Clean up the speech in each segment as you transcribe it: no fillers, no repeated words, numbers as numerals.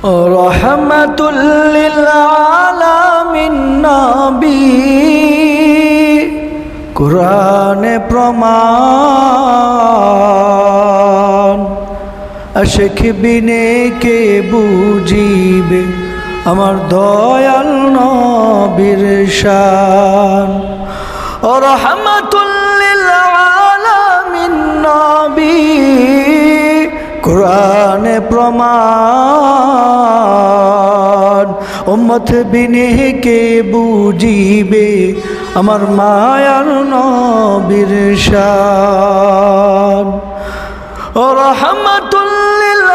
রহমাতুল লিল আলামিন নবী কুরআনে প্রমাণ আশিক বিনে কে বুঝিবে আমার দয়াল নবীর শান ও রহমাতুল লিল আলামিন নবী কুরআনে প্রমাণ উম্মত বিনে কে বুঝিবে আমার মায়ার নবীর শান ও রহমাতুল লিল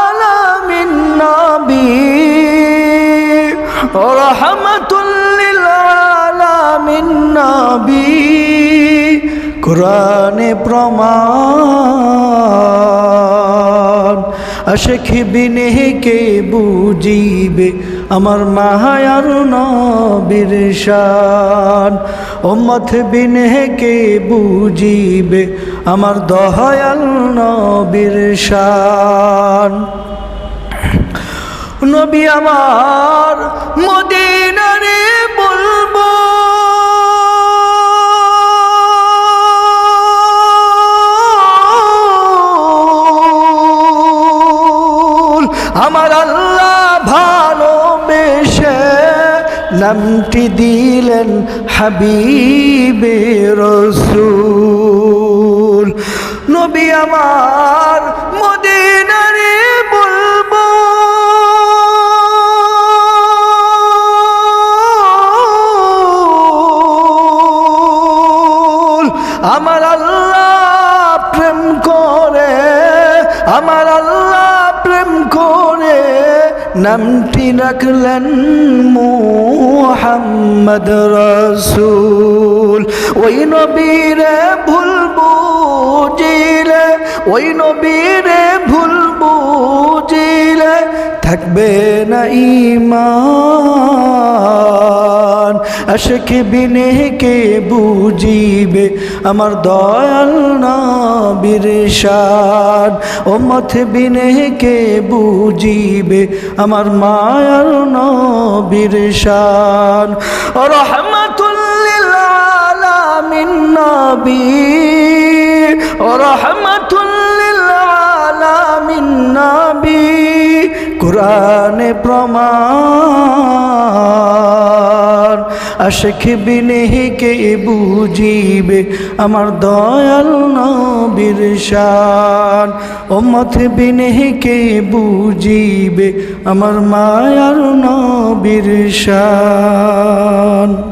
আলামিন নবী ও রহমাতুল লিল আলামিন নবী কুরআনে প্রমাণ আশিক বিনে কে বুঝিবে আমার মায়ার নবীর শান উম্মত বিনে কে বুঝিবে আমার দয়াল নবীর শান নবী আমার মদিনারে বলবো আমার আল্লাহ ভালোবেসে নামটি দিলেন হাবিবে রসূল নবী আমার মদিনারে বলবো আমার আল্লাহ প্রেম করে আমার আল্লাহ প্রেম করে নামটি রাখলেন মুহাম্মদ রাসূল ওই নবীরে ভুল বুঝিলে ওই নবীরে ভুল বুঝিলে থাকবে না ঈমান আশিক বিনে কে বুঝিবে আমার দয়াল নবীর শান উম্মত বিনে কে বুঝিবে আমার মায়ার নবীর শান ও রহমাতুল লিল আলামিন নবী ও রহমাতুল লিল আলামিন নবী কুরআনে প্রমাণ আশিক বিনে কে বুঝিবে আমার দয়াল নবীর শান উম্মত বিনে কে বুঝিবে আমার মায়ার নবীর শান।